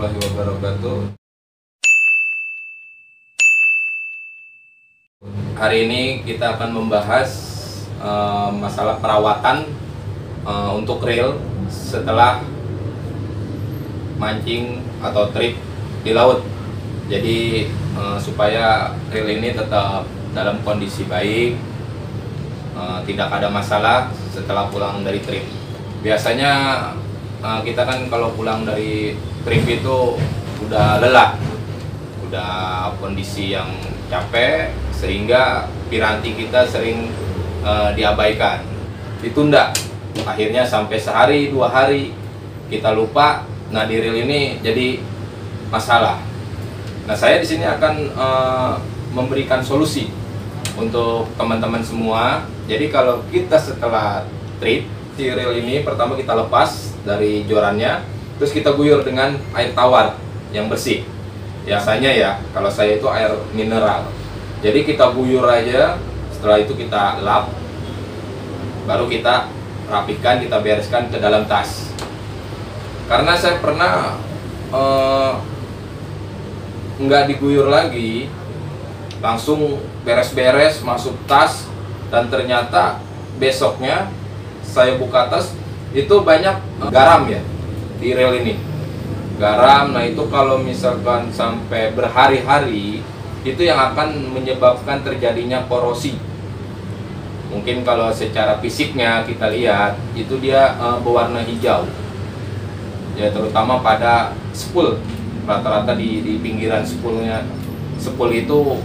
warahmatullahi wabarakatuh. Hari ini kita akan membahas masalah perawatan untuk reel setelah mancing atau trip di laut. Jadi supaya reel ini tetap dalam kondisi baik, tidak ada masalah setelah pulang dari trip. Biasanya kita kan kalau pulang dari trip itu udah lelah, udah kondisi yang capek, sehingga piranti kita sering diabaikan, ditunda. Akhirnya sampai sehari, 2 hari kita lupa. Nah, di reel ini jadi masalah. Nah, saya di sini akan memberikan solusi untuk teman-teman semua. Jadi kalau kita setelah trip, si reel ini pertama kita lepas dari jorannya, terus kita guyur dengan air tawar yang bersih. Biasanya ya, kalau saya itu air mineral. Jadi kita guyur aja, setelah itu kita lap, baru kita rapikan, kita bereskan ke dalam tas. Karena saya pernah nggak diguyur lagi, langsung beres-beres masuk tas, dan ternyata besoknya saya buka tas, itu banyak garam ya di reel ini. Garam, nah itu kalau misalkan sampai berhari-hari, itu yang akan menyebabkan terjadinya korosi. Mungkin kalau secara fisiknya kita lihat, itu dia berwarna hijau ya, terutama pada spool. Rata-rata di pinggiran spoolnya, spool itu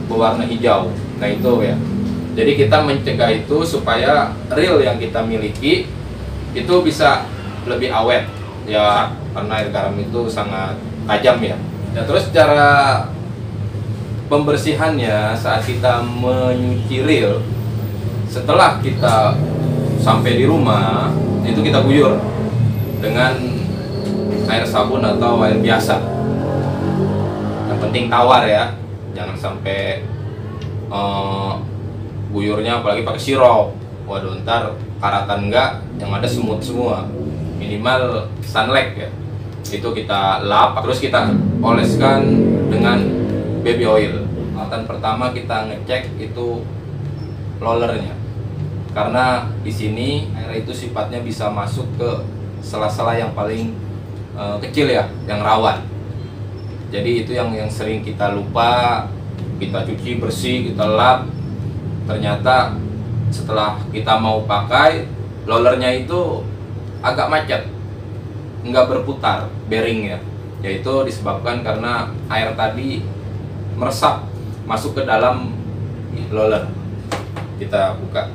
berwarna hijau. Nah itu ya, jadi kita mencegah itu supaya reel yang kita miliki itu bisa lebih awet ya, karena air garam itu sangat tajam ya. Nah, terus cara pembersihannya saat kita menyuci reel, setelah kita sampai di rumah, itu kita guyur dengan air sabun atau air biasa. Yang penting tawar ya, jangan sampai guyurnya apalagi pakai sirup. Waduh, ntar karatan enggak, yang ada semut semua. Minimal sunlight ya, itu kita lap, terus kita oleskan dengan baby oil. Dan pertama kita ngecek itu rollernya, karena di sini air itu sifatnya bisa masuk ke sela-sela yang paling kecil ya, yang rawan. Jadi itu yang sering kita lupa, kita cuci bersih, kita lap. Ternyata setelah kita mau pakai, rollernya itu agak macet, nggak berputar bearingnya. Yaitu disebabkan karena air tadi meresap masuk ke dalam roller. Kita buka.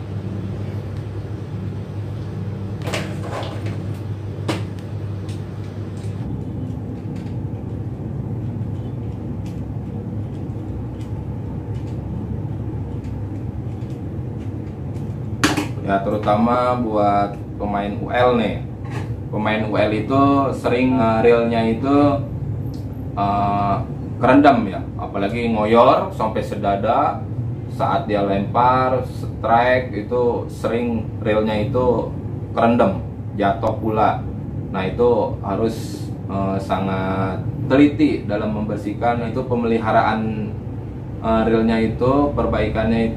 Ya, terutama buat pemain UL nih. Pemain UL itu sering reelnya itu kerendam ya, apalagi ngoyor sampai sedada. Saat dia lempar, strike, itu sering reelnya itu kerendam, jatuh pula. Nah itu harus sangat teliti dalam membersihkan. Itu pemeliharaan reelnya itu, perbaikannya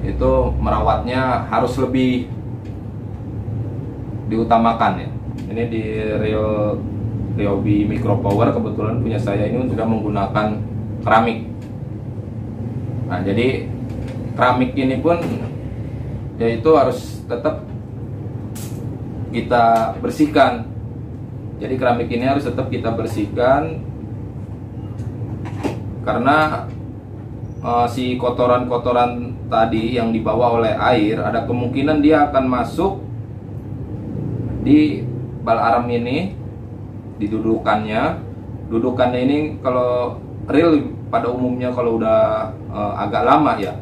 itu merawatnya harus lebih diutamakan ya. Ini di reel Ryobi Micro Power, kebetulan punya saya ini sudah menggunakan keramik. Nah jadi keramik ini pun yaitu harus tetap kita bersihkan. Jadi keramik ini harus tetap kita bersihkan, karena si kotoran-kotoran tadi yang dibawa oleh air, ada kemungkinan dia akan masuk di bal aram ini, di dudukannya. Dudukannya ini kalau reel pada umumnya kalau udah agak lama ya,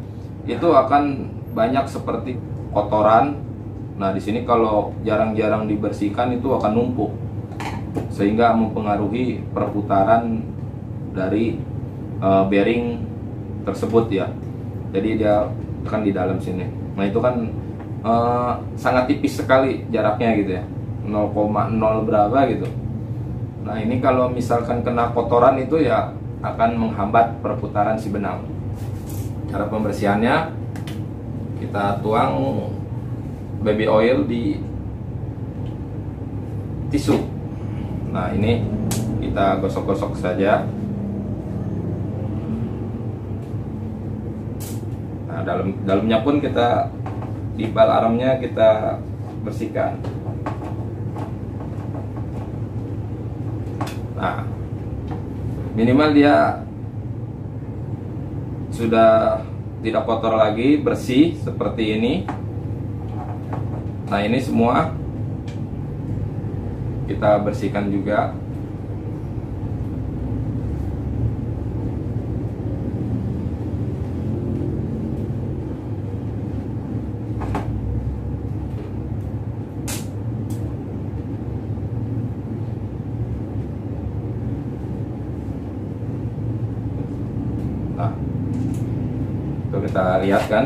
itu akan banyak seperti kotoran. Nah di sini kalau jarang-jarang dibersihkan itu akan numpuk, sehingga mempengaruhi perputaran dari bearing tersebut ya. Jadi dia akan di dalam sini. Nah itu kan sangat tipis sekali jaraknya gitu ya, 0,0 berapa gitu. Nah ini kalau misalkan kena kotoran itu ya akan menghambat perputaran si benang. Cara pembersihannya, kita tuang baby oil di tisu. Nah ini kita gosok-gosok saja. Nah dalamnya pun kita, di bal armnya kita bersihkan. Nah minimal dia sudah tidak kotor lagi, bersih seperti ini. Nah ini semua kita bersihkan juga. Nah, itu kita lihat kan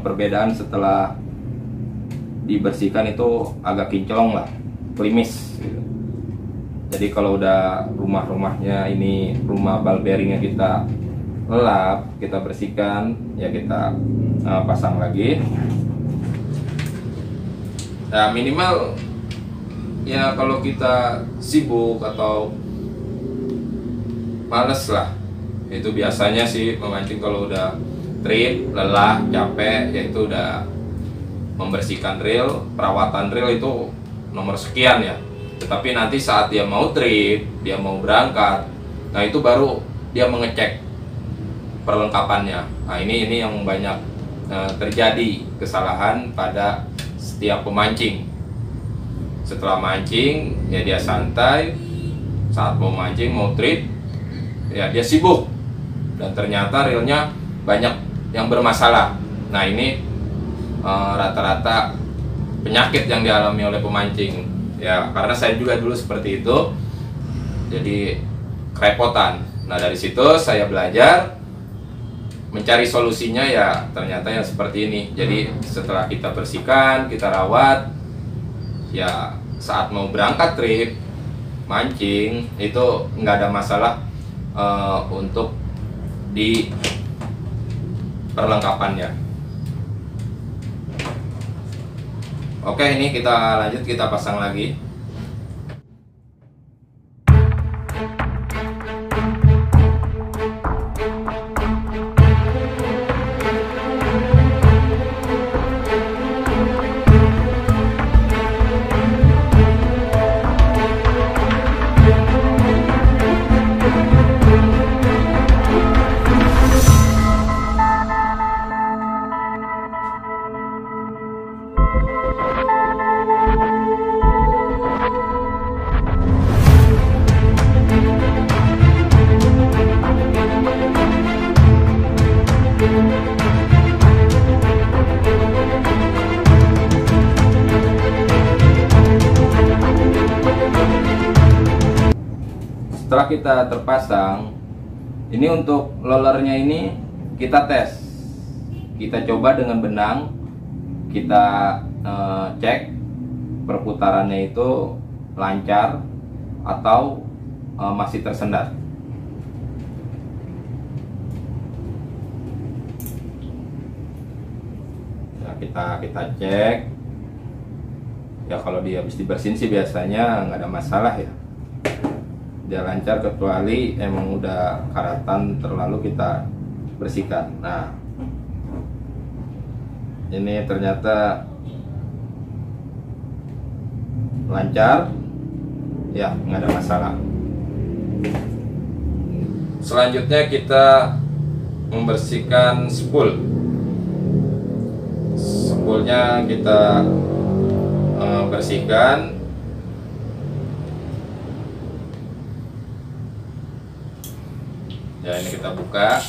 perbedaan setelah dibersihkan itu agak kinclong lah, klimis gitu. Jadi kalau udah rumah-rumahnya ini, rumah ball bearingnya kita lap, kita bersihkan, ya kita pasang lagi. Nah minimal ya kalau kita sibuk atau males lah, itu biasanya sih pemancing kalau udah trip, lelah, capek, yaitu udah membersihkan reel, perawatan reel itu nomor sekian ya. Tetapi nanti saat dia mau trip, dia mau berangkat, nah itu baru dia mengecek perlengkapannya. Nah ini yang banyak terjadi kesalahan pada setiap pemancing. Setelah mancing ya dia santai, saat mau mancing, mau trip ya dia sibuk, dan ternyata reelnya banyak yang bermasalah. Nah ini rata-rata penyakit yang dialami oleh pemancing ya, karena saya juga dulu seperti itu, jadi kerepotan. Nah dari situ saya belajar mencari solusinya, ya ternyata yang seperti ini. Jadi setelah kita bersihkan, kita rawat, ya saat mau berangkat trip mancing itu nggak ada masalah untuk di perlengkapannya. Oke, ini kita lanjut, kita pasang lagi. Setelah kita terpasang, ini untuk lollernya ini kita tes, kita coba dengan benang, kita cek perputarannya itu lancar atau masih tersendat. Ya, kita cek. Ya kalau dia habis dibersihin sih biasanya nggak ada masalah ya. Dia lancar, kecuali emang udah karatan terlalu kita bersihkan. Nah ini ternyata lancar ya, nggak ada masalah. Selanjutnya kita membersihkan spool. Spoolnya kita bersihkan. Ya ini kita buka.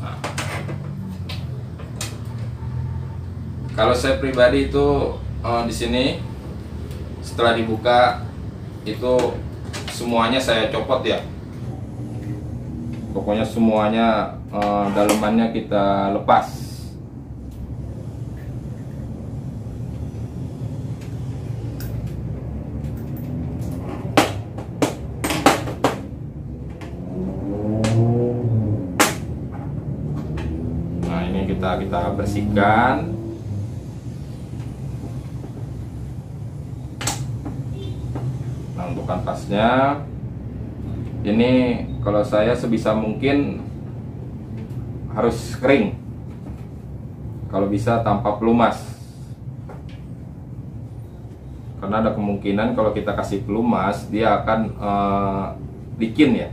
Nah, kalau saya pribadi itu di sini setelah dibuka itu semuanya saya copot ya. Pokoknya semuanya dalemannya kita lepas. kita bersihkan. Nah, untuk kampasnya ini kalau saya sebisa mungkin harus kering, kalau bisa tanpa pelumas, karena ada kemungkinan kalau kita kasih pelumas dia akan licin ya,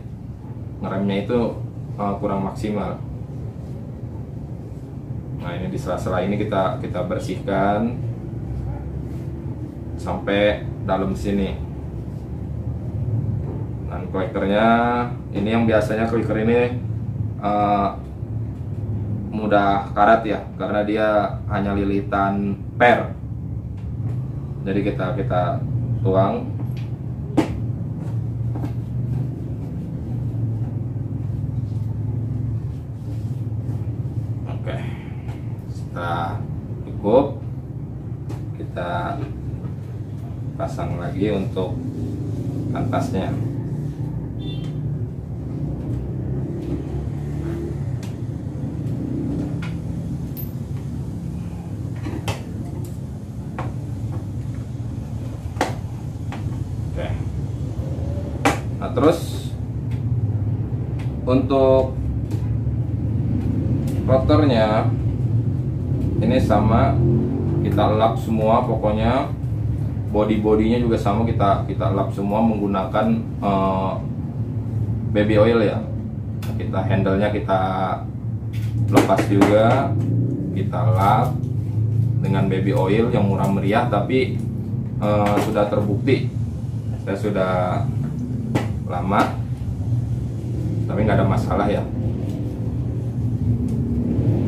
ngeremnya itu kurang maksimal. Nah, ini di sela-sela ini kita bersihkan sampai dalam sini. Dan klekernya ini yang biasanya kleker ini mudah karat ya, karena dia hanya lilitan per. Jadi kita tuang. Oke, setelah cukup kita pasang lagi untuk kanvasnya. Nah, terus untuk rotornya ini sama, kita lap semua, pokoknya bodinya juga sama, kita lap semua menggunakan baby oil ya. Kita handle-nya kita lepas juga, kita lap dengan baby oil yang murah meriah, tapi sudah terbukti. Saya sudah lama tapi nggak ada masalah ya,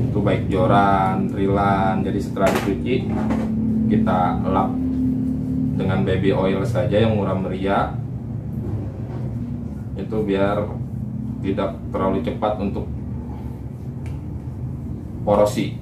itu baik joran, rilan. Jadi setelah dicuci kita lap dengan baby oil saja yang murah meriah, itu biar tidak terlalu cepat untuk porosi.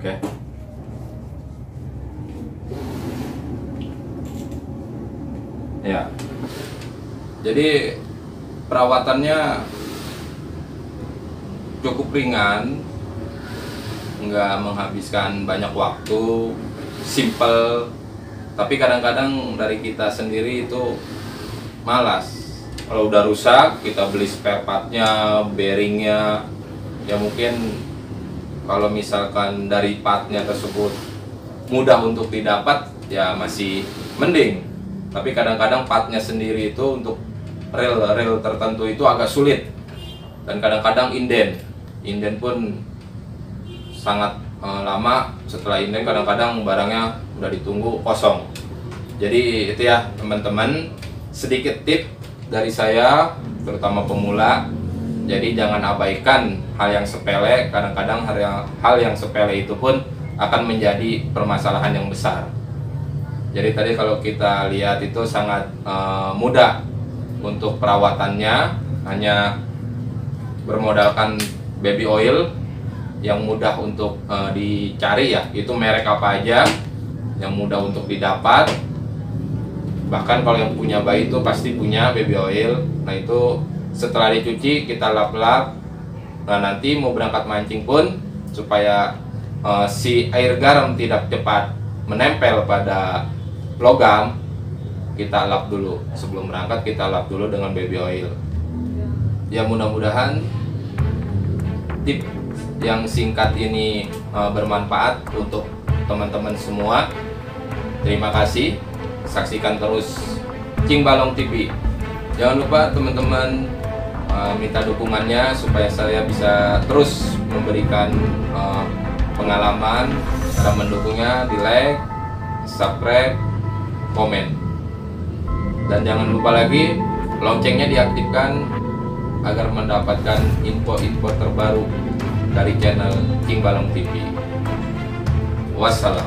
Oke. Ya. Jadi perawatannya cukup ringan, nggak menghabiskan banyak waktu, simple. Tapi kadang-kadang dari kita sendiri itu malas. Kalau udah rusak, kita beli spare partnya, bearingnya, ya mungkin kalau misalkan dari partnya tersebut mudah untuk didapat ya masih mending. Tapi kadang-kadang partnya sendiri itu untuk rel tertentu itu agak sulit. Dan kadang-kadang inden pun sangat lama. Setelah inden kadang-kadang barangnya udah ditunggu kosong. Jadi itu ya teman-teman, sedikit tip dari saya terutama pemula. Jadi jangan abaikan hal yang sepele. Kadang-kadang hal yang sepele itu pun akan menjadi permasalahan yang besar. Jadi tadi kalau kita lihat itu sangat mudah untuk perawatannya, hanya bermodalkan baby oil yang mudah untuk dicari ya. Itu merek apa aja yang mudah untuk didapat. Bahkan kalau yang punya bayi itu pasti punya baby oil. Nah itu setelah dicuci kita lap-lap. Nah nanti mau berangkat mancing pun supaya si air garam tidak cepat menempel pada logam, kita lap dulu. Sebelum berangkat kita lap dulu dengan baby oil. Ya mudah-mudahan tip yang singkat ini bermanfaat untuk teman-teman semua. Terima kasih. Saksikan terus Cing Balong TV. Jangan lupa teman-teman minta dukungannya supaya saya bisa terus memberikan pengalaman. Cara mendukungnya di like, subscribe, komen. Dan jangan lupa lagi loncengnya diaktifkan agar mendapatkan info-info terbaru dari channel King Balong TV. Wassalam.